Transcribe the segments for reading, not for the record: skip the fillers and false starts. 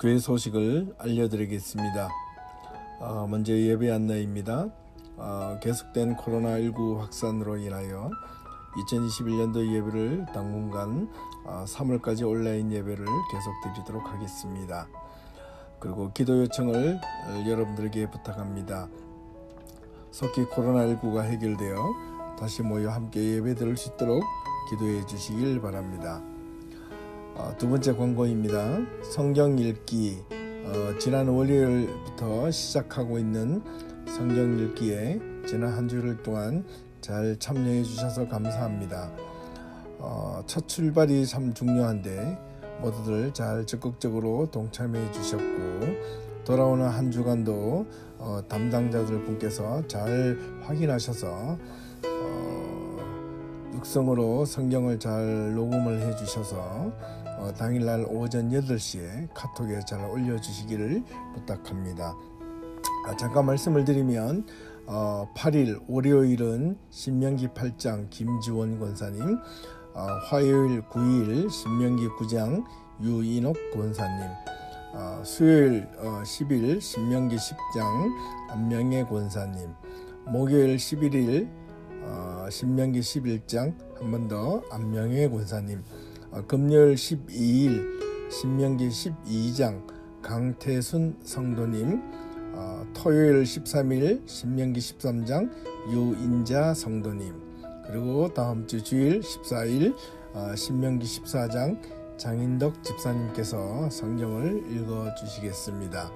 교회 소식을 알려드리겠습니다. 먼저 예배 안내입니다. 계속된 코로나19 확산으로 인하여 2021년도 예배를 당분간 3월까지 온라인 예배를 계속 드리도록 하겠습니다. 그리고 기도 요청을 여러분들에게 부탁합니다. 속히 코로나19가 해결되어 다시 모여 함께 예배 드릴 수 있도록 기도해 주시길 바랍니다. 두 번째 광고입니다. 성경 읽기, 지난 월요일부터 시작하고 있는 성경 읽기에 지난 한 주일 동안 잘 참여해 주셔서 감사합니다. 첫 출발이 참 중요한데 모두들 잘 적극적으로 동참해 주셨고, 돌아오는 한 주간도 담당자들 분께서 잘 확인하셔서 육성으로 성경을 잘 녹음을 해 주셔서 당일날 오전 8시에 카톡에 잘 올려주시기를 부탁합니다. 잠깐 말씀을 드리면 8일 월요일은 신명기 8장 김지원 권사님, 화요일 9일 신명기 9장 유인옥 권사님, 수요일 10일 신명기 10장 안명애 권사님, 목요일 11일 신명기 11장 한 번 더 안명애 권사님, 금요일 12일 신명기 12장 강태순 성도님, 토요일 13일 신명기 13장 유인자 성도님, 그리고 다음 주 주일 14일 신명기 14장 장인덕 집사님께서 성경을 읽어주시겠습니다.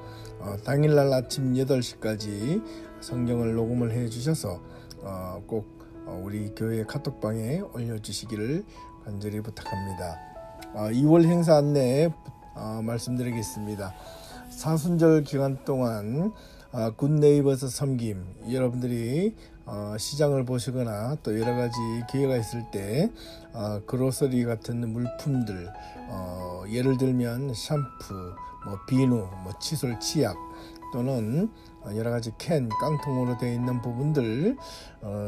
당일날 아침 8시까지 성경을 녹음을 해주셔서 꼭 우리 교회 카톡방에 올려주시기를 간절히 부탁합니다. 2월 행사 안내 말씀드리겠습니다. 사순절 기간 동안 굿네이버스 섬김, 여러분들이 시장을 보시거나 또 여러 가지 기회가 있을 때 그로서리 같은 물품들, 예를 들면 샴푸, 비누, 칫솔, 치약 또는 여러 가지 캔, 깡통으로 되어 있는 부분들,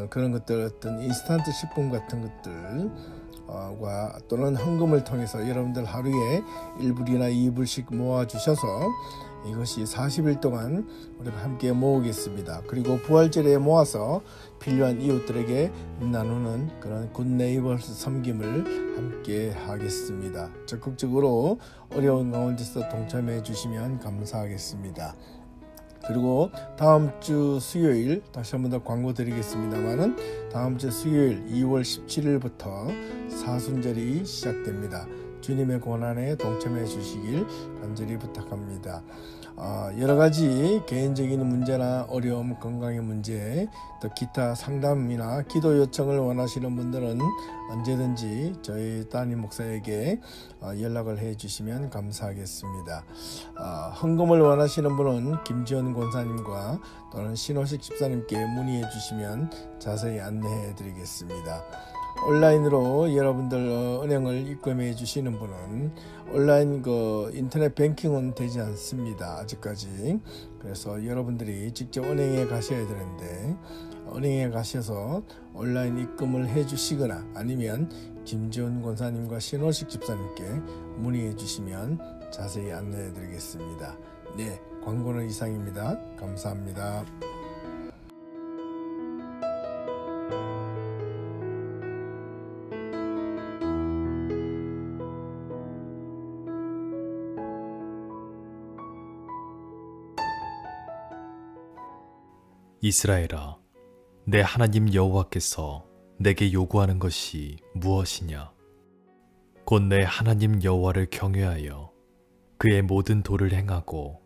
그런 것들, 어떤 인스턴트 식품 같은 것들 또는 헌금을 통해서 여러분들 하루에 1불이나 2불씩 모아주셔서 이것이 40일 동안 우리가 함께 모으겠습니다. 그리고 부활절에 모아서 필요한 이웃들에게 나누는 그런 굿네이버스 섬김을 함께 하겠습니다. 적극적으로 어려운 가운데서 동참해 주시면 감사하겠습니다. 그리고 다음 주 수요일, 다시 한 번 더 광고 드리겠습니다만은, 다음 주 수요일 2월 17일부터 사순절이 시작됩니다. 주님의 고난에 동참해 주시길 간절히 부탁합니다. 여러 가지 개인적인 문제나 어려움, 건강의 문제, 또 기타 상담이나 기도 요청을 원하시는 분들은 언제든지 저희 담임 목사에게 연락을 해 주시면 감사하겠습니다. 헌금을 원하시는 분은 김지원 권사님과 또는 신호식 집사님께 문의해 주시면 자세히 안내해 드리겠습니다. 온라인으로 여러분들 은행을 입금해 주시는 분은 온라인 인터넷 뱅킹은 되지 않습니다. 아직까지. 그래서 여러분들이 직접 은행에 가셔야 되는데, 은행에 가셔서 온라인 입금을 해 주시거나 아니면 김지원 권사님과 신호식 집사님께 문의해 주시면 자세히 안내해 드리겠습니다. 네, 광고는 이상입니다. 감사합니다. 이스라엘아, 내 하나님 여호와께서 내게 요구하는 것이 무엇이냐? 곧 내 하나님 여호와를 경외하여 그의 모든 도를 행하고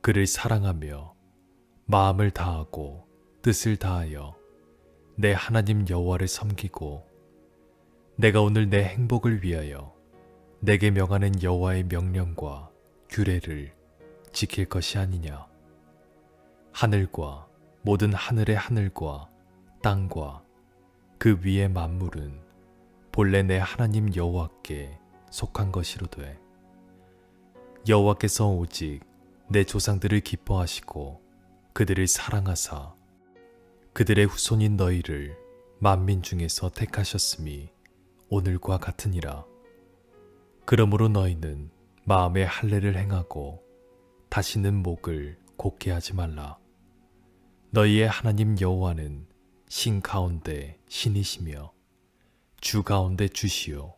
그를 사랑하며 마음을 다하고 뜻을 다하여 내 하나님 여호와를 섬기고, 내가 오늘 내 행복을 위하여 내게 명하는 여호와의 명령과 규례를 지킬 것이 아니냐? 하늘과 모든 하늘의 하늘과 땅과 그 위의 만물은 본래 내 하나님 여호와께 속한 것이로되, 여호와께서 오직 내 조상들을 기뻐하시고 그들을 사랑하사 그들의 후손인 너희를 만민 중에서 택하셨음이 오늘과 같으니라. 그러므로 너희는 마음에 할례를 행하고 다시는 목을 곧게 하지 말라. 너희의 하나님 여호와는 신 가운데 신이시며 주 가운데 주시요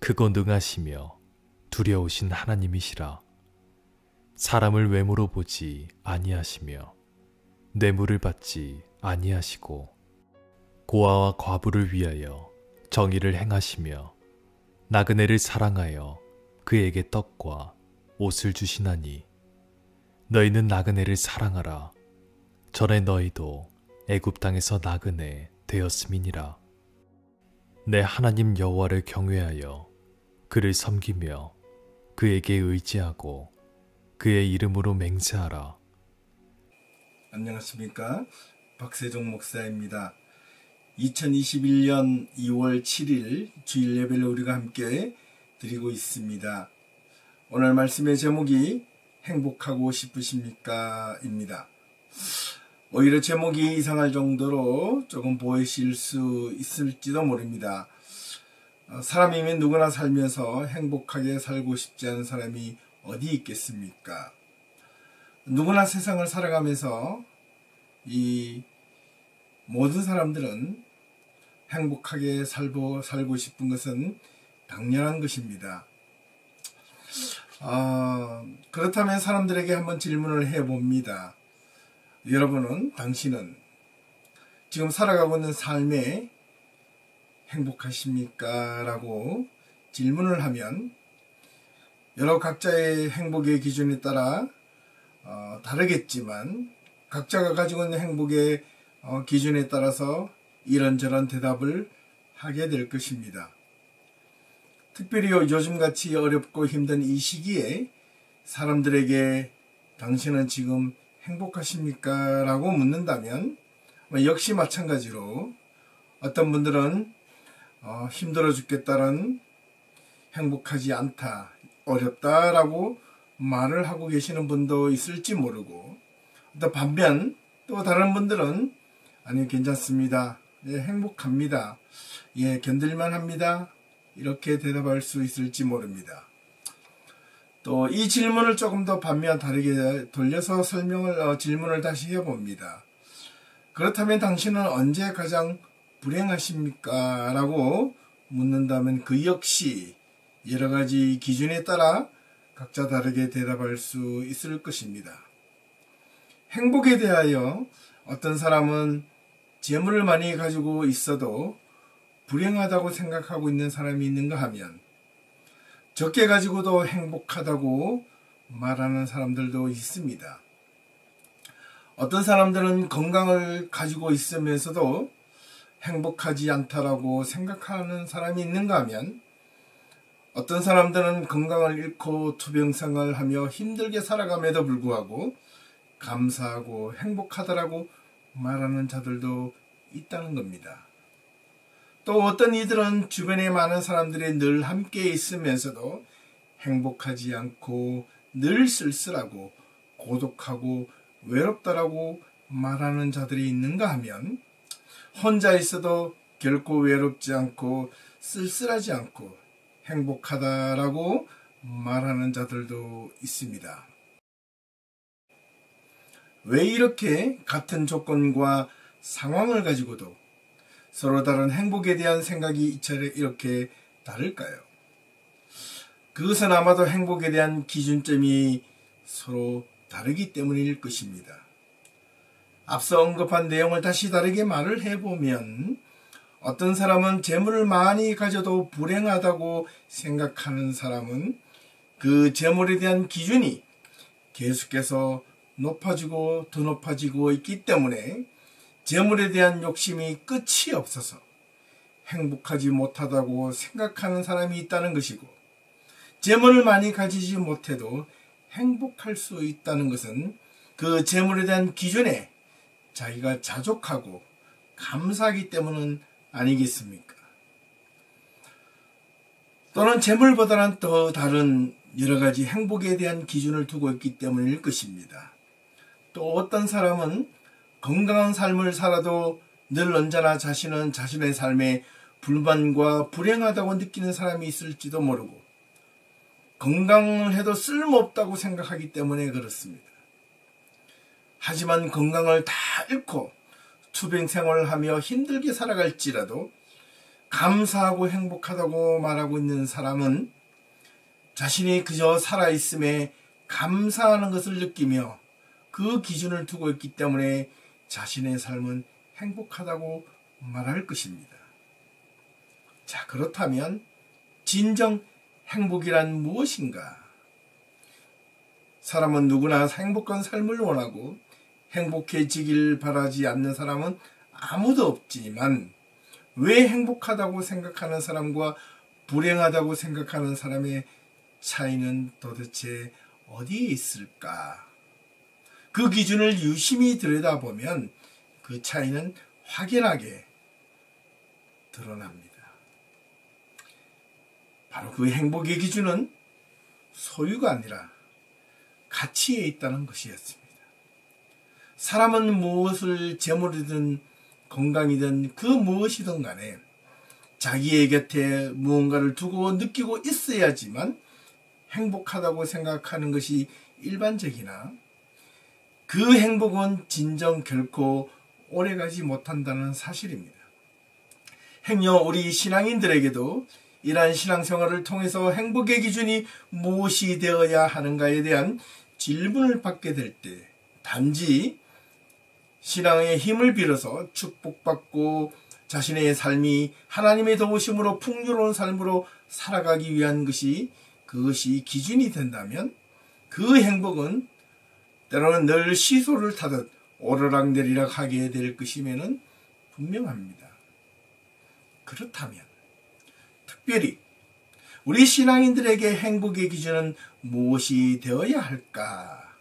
크고 능하시며 두려우신 하나님이시라. 사람을 외모로 보지 아니하시며 뇌물을 받지 아니하시고 고아와 과부를 위하여 정의를 행하시며 나그네를 사랑하여 그에게 떡과 옷을 주시나니 너희는 나그네를 사랑하라. 전에 너희도 애굽 땅에서 나그네 되었음이니라. 내 하나님 여호와를 경외하여 그를 섬기며 그에게 의지하고 그의 이름으로 맹세하라. 안녕하십니까, 박세종 목사입니다. 2021년 2월 7일 주일 예배를 우리가 함께 드리고 있습니다. 오늘 말씀의 제목이 행복하고 싶으십니까? 입니다. 오히려 제목이 이상할 정도로 조금 보이실 수 있을지도 모릅니다. 사람이면 누구나 살면서 행복하게 살고 싶지 않은 사람이 어디 있겠습니까? 누구나 세상을 살아가면서 이 모든 사람들은 행복하게 살고 싶은 것은 당연한 것입니다. 그렇다면 사람들에게 한번 질문을 해봅니다. 당신은 지금 살아가고 있는 삶에 행복하십니까? 라고 질문을 하면 여러 각자의 행복의 기준에 따라 다르겠지만 각자가 가지고 있는 행복의 기준에 따라서 이런저런 대답을 하게 될 것입니다. 특별히 요즘같이 어렵고 힘든 이 시기에 사람들에게 당신은 지금 행복하십니까? 라고 묻는다면 역시 마찬가지로 어떤 분들은 힘들어 죽겠다는 행복하지 않다, 어렵다 라고 말을 하고 계시는 분도 있을지 모르고, 또 반면 또 다른 분들은 아니 괜찮습니다, 예, 행복합니다, 예, 견딜만 합니다 이렇게 대답할 수 있을지 모릅니다. 또 이 질문을 조금 더 반면 다르게 돌려서 질문을 다시 해봅니다. 그렇다면 당신은 언제 가장 불행하십니까? 라고 묻는다면 그 역시 여러 가지 기준에 따라 각자 다르게 대답할 수 있을 것입니다. 행복에 대하여 어떤 사람은 재물을 많이 가지고 있어도 불행하다고 생각하고 있는 사람이 있는가 하면 적게 가지고도 행복하다고 말하는 사람들도 있습니다. 어떤 사람들은 건강을 가지고 있으면서도 행복하지 않다라고 생각하는 사람이 있는가 하면 어떤 사람들은 건강을 잃고 투병생활을 하며 힘들게 살아감에도 불구하고 감사하고 행복하다라고 말하는 자들도 있다는 겁니다. 또 어떤 이들은 주변에 많은 사람들이 늘 함께 있으면서도 행복하지 않고 늘 쓸쓸하고 고독하고 외롭다라고 말하는 자들이 있는가 하면 혼자 있어도 결코 외롭지 않고 쓸쓸하지 않고 행복하다라고 말하는 자들도 있습니다. 왜 이렇게 같은 조건과 상황을 가지고도 서로 다른 행복에 대한 생각이 이렇게 다를까요? 그것은 아마도 행복에 대한 기준점이 서로 다르기 때문일 것입니다. 앞서 언급한 내용을 다시 다르게 말을 해보면 어떤 사람은 재물을 많이 가져도 불행하다고 생각하는 사람은 그 재물에 대한 기준이 계속해서 높아지고 더 높아지고 있기 때문에 재물에 대한 욕심이 끝이 없어서 행복하지 못하다고 생각하는 사람이 있다는 것이고, 재물을 많이 가지지 못해도 행복할 수 있다는 것은 그 재물에 대한 기준에 자기가 자족하고 감사하기 때문은 아니겠습니까? 또는 재물보다는 더 다른 여러 가지 행복에 대한 기준을 두고 있기 때문일 것입니다. 또 어떤 사람은 건강한 삶을 살아도 늘 언제나 자신은 자신의 삶에 불만과 불행하다고 느끼는 사람이 있을지도 모르고, 건강을 해도 쓸모없다고 생각하기 때문에 그렇습니다. 하지만 건강을 다 잃고 투병 생활을 하며 힘들게 살아갈지라도 감사하고 행복하다고 말하고 있는 사람은 자신이 그저 살아있음에 감사하는 것을 느끼며 그 기준을 두고 있기 때문에 자신의 삶은 행복하다고 말할 것입니다. 자, 그렇다면 진정 행복이란 무엇인가? 사람은 누구나 행복한 삶을 원하고 행복해지길 바라지 않는 사람은 아무도 없지만 왜 행복하다고 생각하는 사람과 불행하다고 생각하는 사람의 차이는 도대체 어디에 있을까? 그 기준을 유심히 들여다보면 그 차이는 확연하게 드러납니다. 바로 그 행복의 기준은 소유가 아니라 가치에 있다는 것이었습니다. 사람은 무엇을 재물이든 건강이든 그 무엇이든 간에 자기의 곁에 무언가를 두고 느끼고 있어야지만 행복하다고 생각하는 것이 일반적이나 그 행복은 진정 결코 오래가지 못한다는 사실입니다. 행여 우리 신앙인들에게도 이러한 신앙생활을 통해서 행복의 기준이 무엇이 되어야 하는가에 대한 질문을 받게 될 때 단지 신앙의 힘을 빌어서 축복받고 자신의 삶이 하나님의 도우심으로 풍요로운 삶으로 살아가기 위한 그것이 기준이 된다면 그 행복은 때로는 늘 시소를 타듯 오르락내리락 하게 될 것임에는 분명합니다. 그렇다면 특별히 우리 신앙인들에게 행복의 기준은 무엇이 되어야 할까?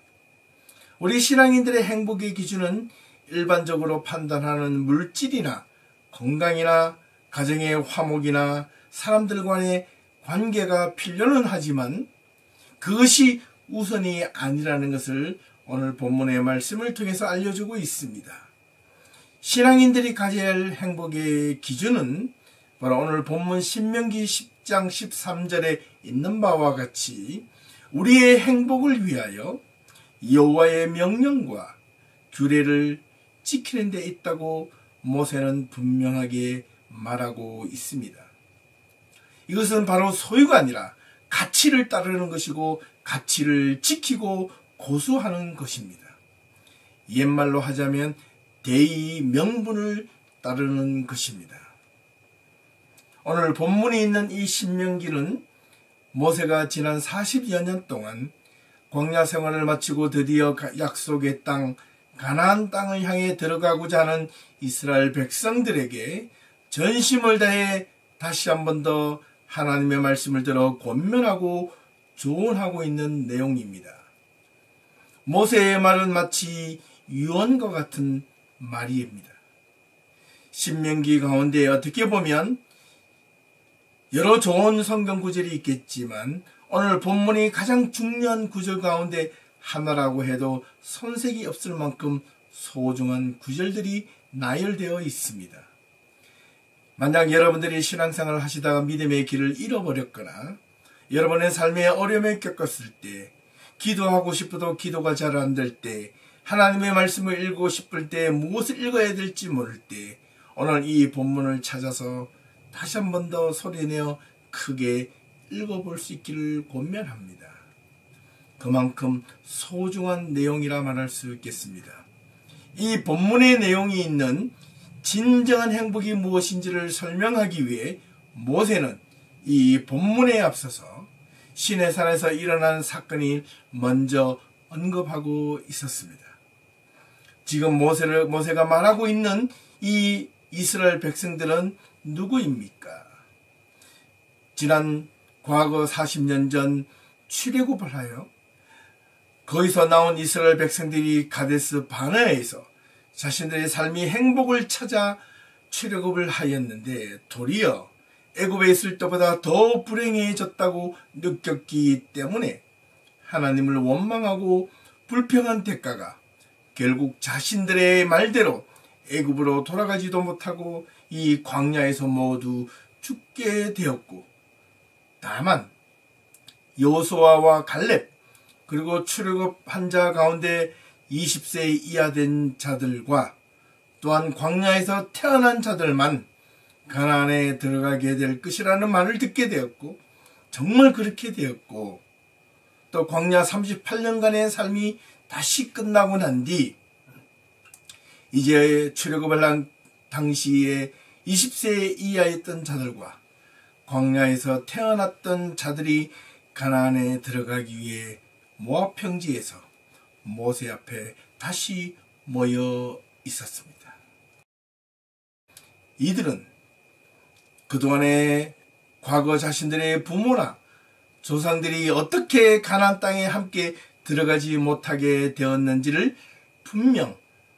우리 신앙인들의 행복의 기준은 일반적으로 판단하는 물질이나 건강이나 가정의 화목이나 사람들 간의 관계가 필요는 하지만 그것이 우선이 아니라는 것을 오늘 본문의 말씀을 통해서 알려주고 있습니다. 신앙인들이 가져야 할 행복의 기준은 바로 오늘 본문 신명기 10장 13절에 있는 바와 같이 우리의 행복을 위하여 여호와의 명령과 규례를 지키는 데 있다고 모세는 분명하게 말하고 있습니다. 이것은 바로 소유가 아니라 가치를 따르는 것이고 가치를 지키고 고수하는 것입니다. 옛말로 하자면 대의 명분을 따르는 것입니다. 오늘 본문에 있는 이 신명기는 모세가 지난 40여 년 동안 광야 생활을 마치고 드디어 약속의 땅 가나안 땅을 향해 들어가고자 하는 이스라엘 백성들에게 전심을 다해 다시 한 번 더 하나님의 말씀을 들어 권면하고 조언하고 있는 내용입니다. 모세의 말은 마치 유언과 같은 말입니다. 신명기 가운데 어떻게 보면 여러 좋은 성경 구절이 있겠지만 오늘 본문이 가장 중요한 구절 가운데 하나라고 해도 손색이 없을 만큼 소중한 구절들이 나열되어 있습니다. 만약 여러분들이 신앙생활을 하시다가 믿음의 길을 잃어버렸거나 여러분의 삶에 어려움을 겪었을 때, 기도하고 싶어도 기도가 잘 안 될 때, 하나님의 말씀을 읽고 싶을 때 무엇을 읽어야 될지 모를 때 오늘 이 본문을 찾아서 다시 한 번 더 소리내어 크게 읽어볼 수 있기를 권면합니다. 그만큼 소중한 내용이라 말할 수 있겠습니다. 이 본문의 내용이 있는 진정한 행복이 무엇인지를 설명하기 위해 모세는 이 본문에 앞서서 시내산에서 일어난 사건이 먼저 언급하고 있었습니다. 지금 모세가 말하고 있는 이 이스라엘 백성들은 누구입니까? 지난 과거 40년 전 출애굽을 하여 거기서 나온 이스라엘 백성들이 가데스 바네아에서 자신들의 삶이 행복을 찾아 출애굽을 하였는데 도리어 애굽에 있을 때보다 더 불행해졌다고 느꼈기 때문에 하나님을 원망하고 불평한 대가가 결국 자신들의 말대로 애굽으로 돌아가지도 못하고 이 광야에서 모두 죽게 되었고, 다만 여호수아와 갈렙, 그리고 출애굽한 자 가운데 20세 이하 된 자들과 또한 광야에서 태어난 자들만 가나안에 들어가게 될 것이라는 말을 듣게 되었고, 정말 그렇게 되었고, 또 광야 38년간의 삶이 다시 끝나고 난 뒤 이제 출애굽을 한 당시에 20세 이하였던 자들과 광야에서 태어났던 자들이 가나안에 들어가기 위해 모압 평지에서 모세 앞에 다시 모여 있었습니다. 이들은 그동안에 과거 자신들의 부모나 조상들이 어떻게 가나안 땅에 함께 들어가지 못하게 되었는지를 분명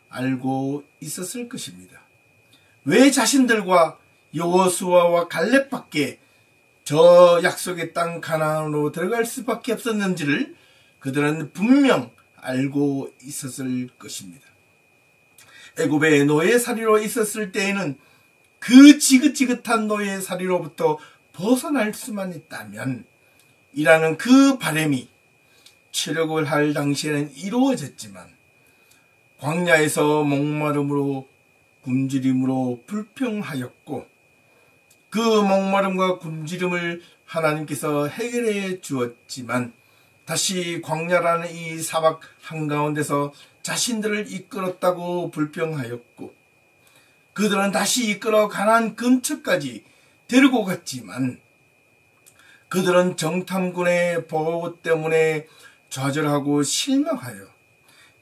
알고 있었을 것입니다. 왜 자신들과 여호수아와 갈렙밖에 저 약속의 땅 가나안으로 들어갈 수밖에 없었는지를 그들은 분명 알고 있었을 것입니다. 애굽의 노예살이로 있었을 때에는 그 지긋지긋한 노예살이로부터 벗어날 수만 있다면 이라는 그 바람이 출애굽을 할 당시에는 이루어졌지만 광야에서 목마름으로 굶주림으로 불평하였고, 그 목마름과 굶주림을 하나님께서 해결해 주었지만 다시 광야라는 이 사막 한가운데서 자신들을 이끌었다고 불평하였고, 그들은 다시 이끌어 가나안 근처까지 데리고 갔지만 그들은 정탐군의 보호 때문에 좌절하고 실망하여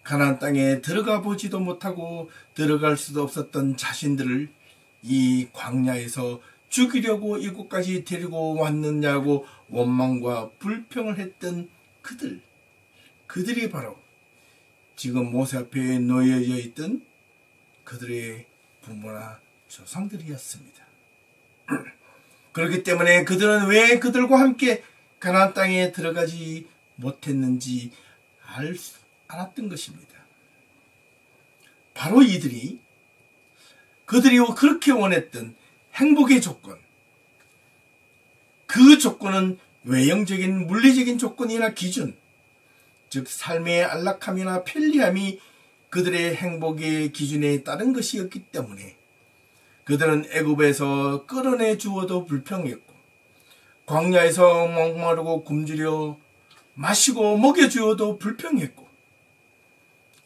가나안 땅에 들어가 보지도 못하고 들어갈 수도 없었던 자신들을 이 광야에서 죽이려고 이곳까지 데리고 왔느냐고 원망과 불평을 했던 그들이 바로 지금 모세 앞에 놓여져 있던 그들의 부모나 조상들이었습니다. 그렇기 때문에 그들은 왜 그들과 함께 가나안 땅에 들어가지 못했는지 알았던 것입니다. 바로 이들이 그들이 그렇게 원했던 행복의 조건, 그 조건은 외형적인 물리적인 조건이나 기준, 즉 삶의 안락함이나 편리함이 그들의 행복의 기준에 따른 것이었기 때문에 그들은 애굽에서 끌어내 주어도 불평했고, 광야에서 목마르고 굶주려 마시고 먹여주어도 불평했고,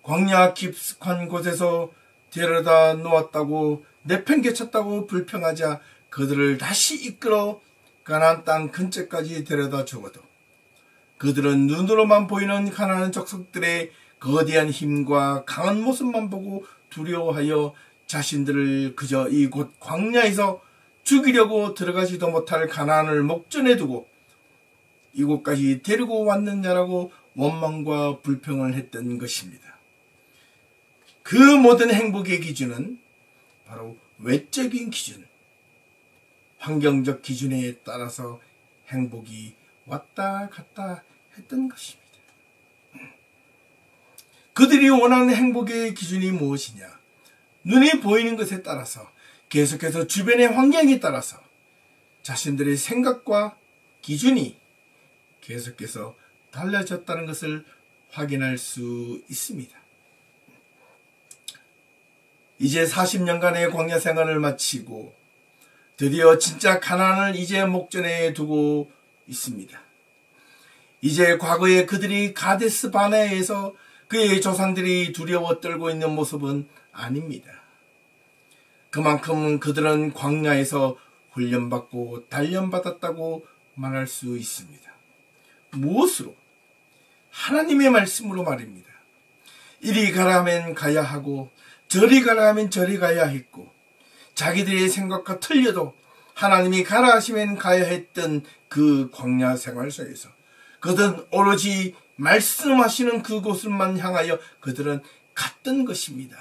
광야 깊숙한 곳에서 데려다 놓았다고 내팽개쳤다고 불평하자 그들을 다시 이끌어 가나안 땅 근처까지 데려다 주어도 그들은 눈으로만 보이는 가나안 족속들의 거대한 힘과 강한 모습만 보고 두려워하여 자신들을 그저 이곳 광야에서 죽이려고 들어가지도 못할 가나안을 목전에 두고 이곳까지 데리고 왔느냐라고 원망과 불평을 했던 것입니다. 그 모든 행복의 기준은 바로 외적인 기준, 환경적 기준에 따라서 행복이 왔다 갔다 했던 것입니다. 그들이 원하는 행복의 기준이 무엇이냐? 눈에 보이는 것에 따라서, 계속해서 주변의 환경에 따라서 자신들의 생각과 기준이 계속해서 달라졌다는 것을 확인할 수 있습니다. 이제 40년간의 광야 생활을 마치고 드디어 진짜 가나안을 이제 목전에 두고 있습니다. 이제 과거에 그들이 가데스 바네아에서 그의 조상들이 두려워 떨고 있는 모습은 아닙니다. 그만큼 그들은 광야에서 훈련받고 단련받았다고 말할 수 있습니다. 무엇으로? 하나님의 말씀으로 말입니다. 이리 가라 하면 가야 하고 저리 가라 하면 저리 가야 했고, 자기들의 생각과 틀려도 하나님이 가라 하시면 가야 했던 그 광야 생활 속에서 그들은 오로지 말씀하시는 그곳을만 향하여 그들은 갔던 것입니다.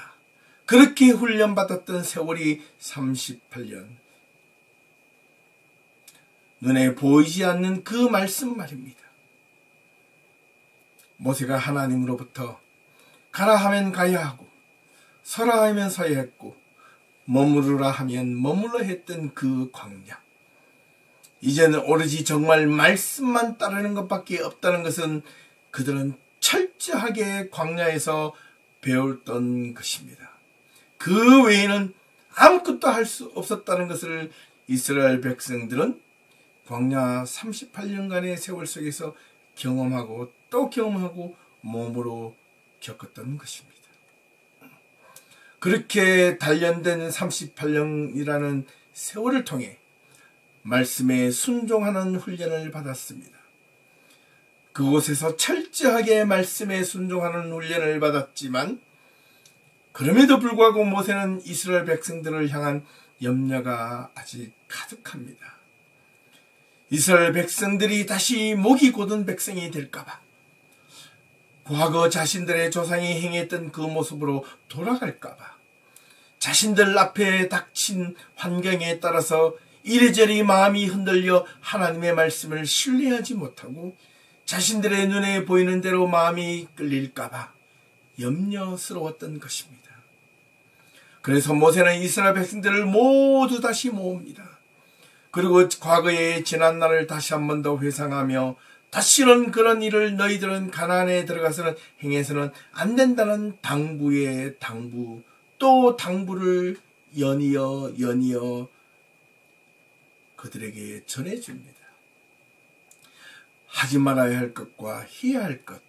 그렇게 훈련받았던 세월이 38년. 눈에 보이지 않는 그 말씀 말입니다. 모세가 하나님으로부터 가라 하면 가야 하고 서라 하면 서야 했고 머무르라 하면 머물러 했던 그 광야. 이제는 오로지 정말 말씀만 따르는 것밖에 없다는 것은 그들은 철저하게 광야에서 배웠던 것입니다. 그 외에는 아무것도 할 수 없었다는 것을 이스라엘 백성들은 광야 38년간의 세월 속에서 경험하고 또 경험하고 몸으로 겪었던 것입니다. 그렇게 단련된 38년이라는 세월을 통해 말씀에 순종하는 훈련을 받았습니다. 그곳에서 철저하게 말씀에 순종하는 훈련을 받았지만 그럼에도 불구하고 모세는 이스라엘 백성들을 향한 염려가 아직 가득합니다. 이스라엘 백성들이 다시 목이 곧은 백성이 될까봐, 과거 자신들의 조상이 행했던 그 모습으로 돌아갈까봐, 자신들 앞에 닥친 환경에 따라서 이래저래 마음이 흔들려 하나님의 말씀을 신뢰하지 못하고 자신들의 눈에 보이는 대로 마음이 끌릴까봐 염려스러웠던 것입니다. 그래서 모세는 이스라엘 백성들을 모두 다시 모읍니다. 그리고 과거의 지난 날을 다시 한 번 더 회상하며 다시는 그런 일을 너희들은 가나안에 들어가서는 행해서는 안 된다는 당부의 당부, 또 당부를 연이어 그들에게 전해줍니다. 하지 말아야 할 것과 해야 할 것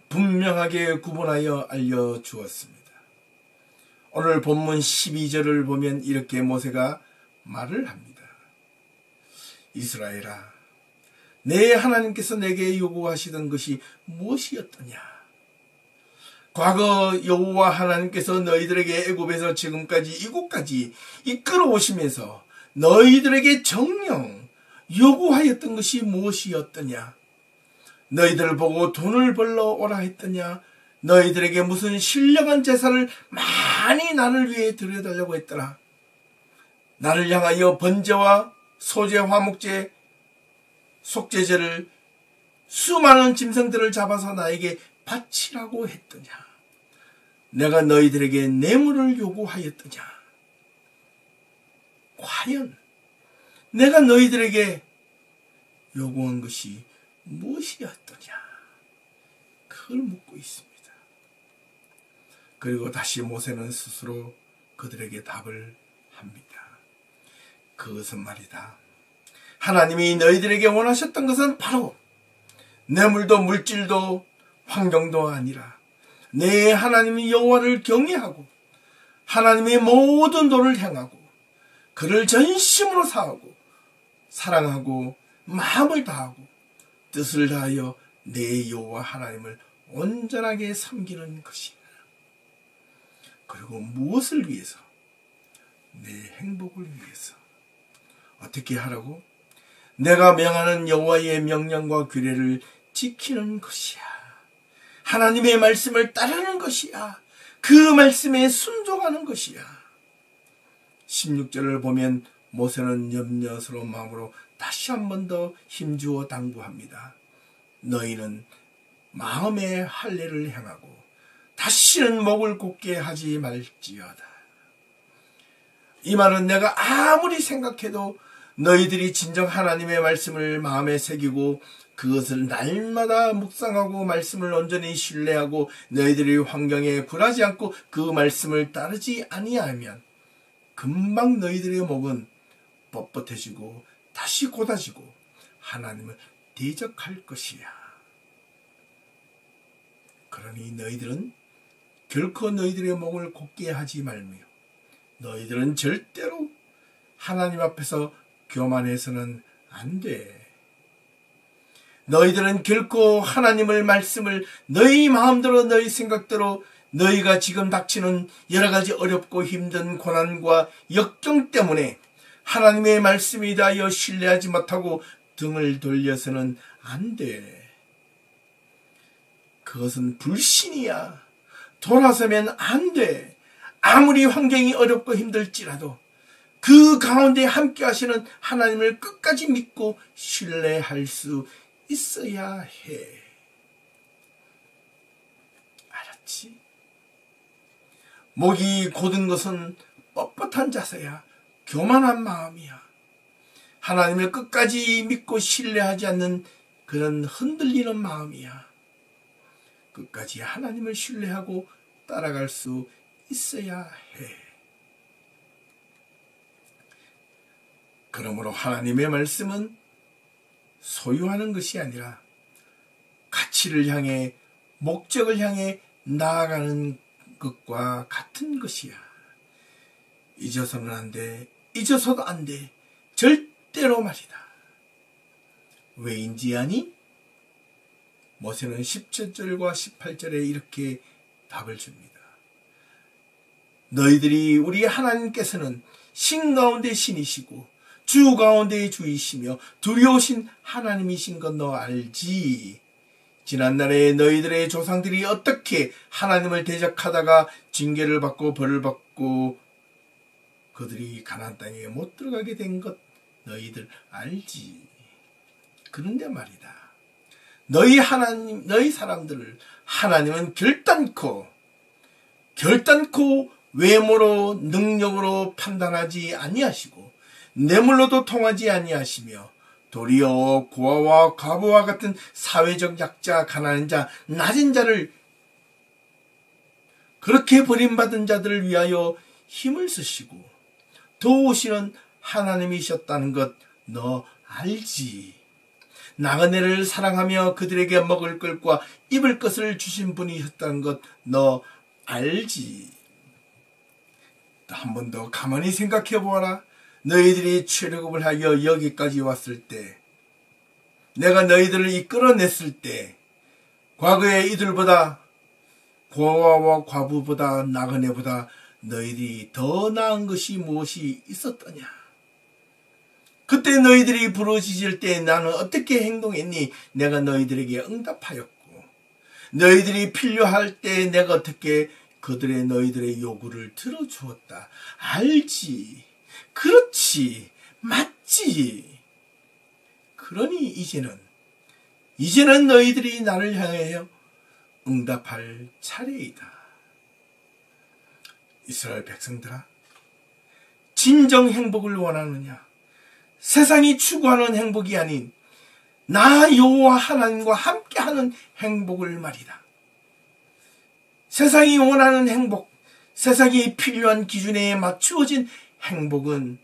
분명하게 구분하여 알려주었습니다. 오늘 본문 12절을 보면 이렇게 모세가 말을 합니다. 이스라엘아, 내 하나님께서 내게 요구하시던 것이 무엇이었더냐? 과거 여호와 하나님께서 너희들에게 애굽에서 지금까지 이곳까지 이끌어오시면서 너희들에게 정령 요구하였던 것이 무엇이었더냐? 너희들을 보고 돈을 벌러 오라 했더냐? 너희들에게 무슨 신령한 제사를 많이 나를 위해 드려달라고 했더라? 나를 향하여 번제와 소제, 화목제, 속죄제를 수많은 짐승들을 잡아서 나에게 바치라고 했더냐? 내가 너희들에게 뇌물을 요구하였더냐? 과연 내가 너희들에게 요구한 것이 무엇이었더냐? 그걸 묻고 있습니다. 그리고 다시 모세는 스스로 그들에게 답을 합니다. 그것은 말이다, 하나님이 너희들에게 원하셨던 것은 바로 뇌물도 물질도 환경도 아니라 내 하나님이 여호와를 경외하고 하나님의 모든 도를 행하고 그를 전심으로 사하고 사랑하고 마음을 다하고 뜻을 다하여 내 여호와 하나님을 온전하게 섬기는 것이야. 그리고 무엇을 위해서? 내 행복을 위해서. 어떻게 하라고? 내가 명하는 여호와의 명령과 규례를 지키는 것이야. 하나님의 말씀을 따르는 것이야. 그 말씀에 순종하는 것이야. 16절을 보면 모세는 염려스러운 마음으로 다시 한 번 더 힘주어 당부합니다. 너희는 마음의 할례를 행하고 다시는 목을 곧게 하지 말지어다. 이 말은 내가 아무리 생각해도 너희들이 진정 하나님의 말씀을 마음에 새기고 그것을 날마다 묵상하고 말씀을 온전히 신뢰하고 너희들의 환경에 굴하지 않고 그 말씀을 따르지 아니하면 금방 너희들의 목은 뻣뻣해지고 다시 곧아지고 하나님을 대적할 것이야. 그러니 너희들은 결코 너희들의 목을 곧게 하지 말며 너희들은 절대로 하나님 앞에서 교만해서는 안 돼. 너희들은 결코 하나님의 말씀을 너희 마음대로 너희 생각대로 너희가 지금 닥치는 여러 가지 어렵고 힘든 고난과 역경 때문에 하나님의 말씀에 대하여 신뢰하지 못하고 등을 돌려서는 안 돼. 그것은 불신이야. 돌아서면 안 돼. 아무리 환경이 어렵고 힘들지라도 그 가운데 함께 하시는 하나님을 끝까지 믿고 신뢰할 수 있어야 해. 알았지? 목이 곧은 것은 뻣뻣한 자세야. 교만한 마음이야. 하나님을 끝까지 믿고 신뢰하지 않는 그런 흔들리는 마음이야. 끝까지 하나님을 신뢰하고 따라갈 수 있어야 해. 그러므로 하나님의 말씀은 소유하는 것이 아니라 가치를 향해, 목적을 향해 나아가는 것과 같은 것이야. 잊어서는 안 돼. 잊어서도 안 돼. 절대로 말이다. 왜인지 아니? 모세는 17절과 18절에 이렇게 답을 줍니다. 너희들이 우리 하나님께서는 신 가운데 신이시고 주 가운데 주이시며 두려우신 하나님이신 건 너 알지? 지난날에 너희들의 조상들이 어떻게 하나님을 대적하다가 징계를 받고 벌을 받고 그들이 가나안 땅에 못 들어가게 된 것 너희들 알지? 그런데 말이다. 너희 하나님, 너희 사람들을 하나님은 결단코 외모로 능력으로 판단하지 아니하시고 뇌물로도 통하지 아니하시며 도리어 고아와 과부와 같은 사회적 약자, 가난한 자, 낮은 자를 그렇게 버림받은 자들을 위하여 힘을 쓰시고 도우시는 하나님이셨다는 것 너 알지? 나그네를 사랑하며 그들에게 먹을 것과 입을 것을 주신 분이셨다는 것 너 알지? 한 번 더 가만히 생각해 보아라. 너희들이 출애굽을 하여 여기까지 왔을 때, 내가 너희들을 이끌어냈을 때, 과거에 이들보다, 고아와 과부보다, 나그네보다 너희들이 더 나은 것이 무엇이 있었더냐? 그때 너희들이 부르짖을 때 나는 어떻게 행동했니? 내가 너희들에게 응답하였고, 너희들이 필요할 때 내가 어떻게 너희들의 요구를 들어주었다. 알지? 그렇지, 맞지. 그러니 이제는 너희들이 나를 향하여 응답할 차례이다. 이스라엘 백성들아, 진정 행복을 원하느냐? 세상이 추구하는 행복이 아닌 나 여호와 하나님과 함께하는 행복을 말이다. 세상이 원하는 행복, 세상이 필요한 기준에 맞추어진 행복은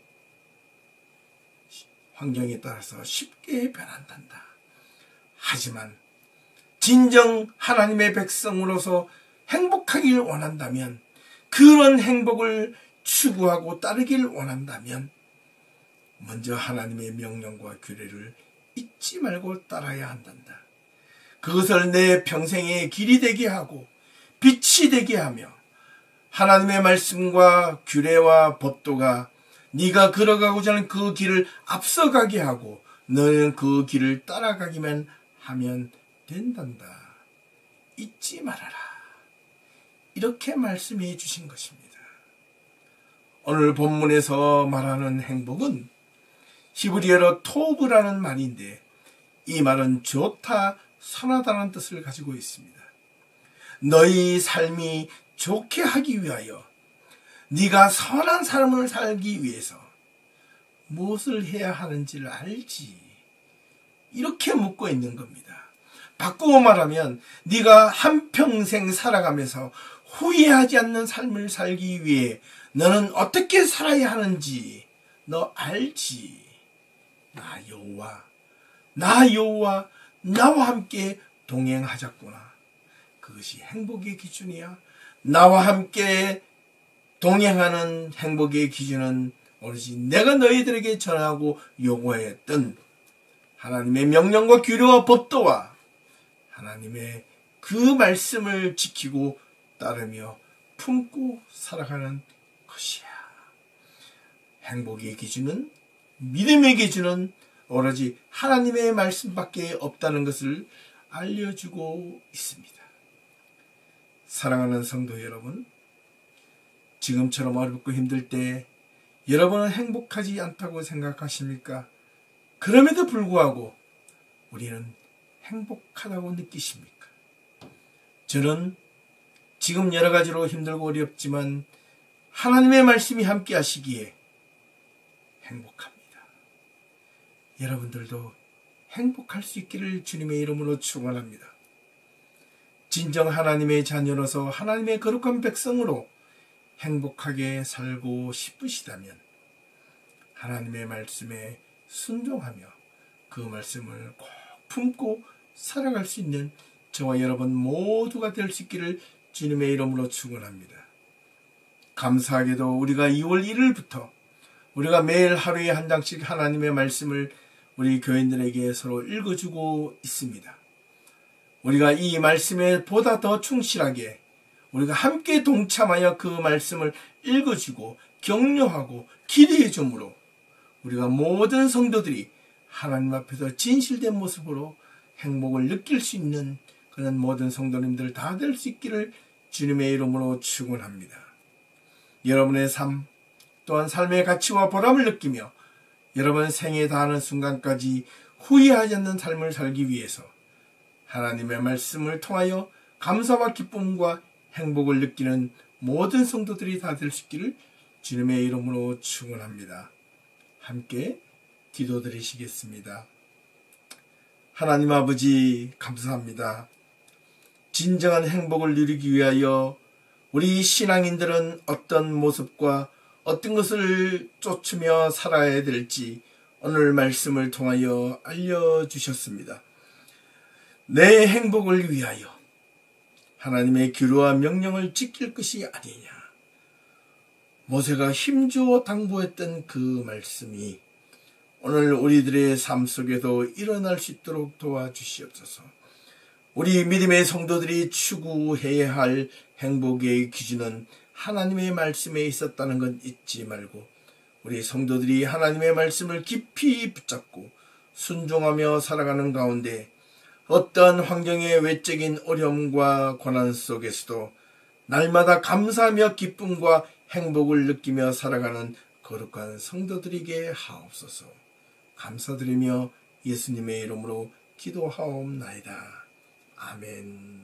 환경에 따라서 쉽게 변한단다. 하지만 진정 하나님의 백성으로서 행복하길 원한다면, 그런 행복을 추구하고 따르길 원한다면 먼저 하나님의 명령과 규례를 잊지 말고 따라야 한단다. 그것을 내 평생의 길이 되게 하고 빛이 되게 하며 하나님의 말씀과 규례와 법도가 네가 걸어가고자 하는 그 길을 앞서가게 하고 너는 그 길을 따라가기만 하면 된단다. 잊지 말아라. 이렇게 말씀해 주신 것입니다. 오늘 본문에서 말하는 행복은 히브리어로 토브라는 말인데, 이 말은 좋다, 선하다는 뜻을 가지고 있습니다. 너희 삶이 좋게 하기 위하여, 네가 선한 삶을 살기 위해서 무엇을 해야 하는지를 알지? 이렇게 묻고 있는 겁니다. 바꾸어 말하면 네가 한평생 살아가면서 후회하지 않는 삶을 살기 위해 너는 어떻게 살아야 하는지 너 알지? 나 여호와 나와 함께 동행하자꾸나. 그것이 행복의 기준이야. 나와 함께 동행하는 행복의 기준은 오로지 내가 너희들에게 전하고 요구했던 하나님의 명령과 규례와 법도와 하나님의 그 말씀을 지키고 따르며 품고 살아가는 것이야. 행복의 기준은, 믿음의 기준은 오로지 하나님의 말씀밖에 없다는 것을 알려주고 있습니다. 사랑하는 성도 여러분, 지금처럼 어렵고 힘들 때 여러분은 행복하지 않다고 생각하십니까? 그럼에도 불구하고 우리는 행복하다고 느끼십니까? 저는 지금 여러 가지로 힘들고 어렵지만 하나님의 말씀이 함께 하시기에 행복합니다. 여러분들도 행복할 수 있기를 주님의 이름으로 축원합니다. 진정 하나님의 자녀로서 하나님의 거룩한 백성으로 행복하게 살고 싶으시다면 하나님의 말씀에 순종하며 그 말씀을 꼭 품고 살아갈 수 있는 저와 여러분 모두가 될 수 있기를 주님의 이름으로 축원합니다. 감사하게도 우리가 2월 1일부터 우리가 매일 하루에 한 장씩 하나님의 말씀을 우리 교인들에게 서로 읽어주고 있습니다. 우리가 이 말씀에 보다 더 충실하게 우리가 함께 동참하여 그 말씀을 읽어주고 격려하고 기도해 주므로 우리가 모든 성도들이 하나님 앞에서 진실된 모습으로 행복을 느낄 수 있는 그런 모든 성도님들 다 될 수 있기를 주님의 이름으로 축원합니다. 여러분의 삶 또한 삶의 가치와 보람을 느끼며 여러분 생에 다하는 순간까지 후회하지 않는 삶을 살기 위해서 하나님의 말씀을 통하여 감사와 기쁨과 행복을 느끼는 모든 성도들이 다 될 수 있기를 주님의 이름으로 축원합니다. 함께 기도드리시겠습니다. 하나님 아버지 감사합니다. 진정한 행복을 누리기 위하여 우리 신앙인들은 어떤 모습과 어떤 것을 쫓으며 살아야 될지 오늘 말씀을 통하여 알려주셨습니다. 내 행복을 위하여 하나님의 규례와 명령을 지킬 것이 아니냐. 모세가 힘주어 당부했던 그 말씀이 오늘 우리들의 삶 속에도 일어날 수 있도록 도와주시옵소서. 우리 믿음의 성도들이 추구해야 할 행복의 기준은 하나님의 말씀에 있었다는 건 잊지 말고 우리 성도들이 하나님의 말씀을 깊이 붙잡고 순종하며 살아가는 가운데 어떠한 환경의 외적인 어려움과 고난 속에서도 날마다 감사하며 기쁨과 행복을 느끼며 살아가는 거룩한 성도들에게 하옵소서. 감사드리며 예수님의 이름으로 기도하옵나이다. 아멘.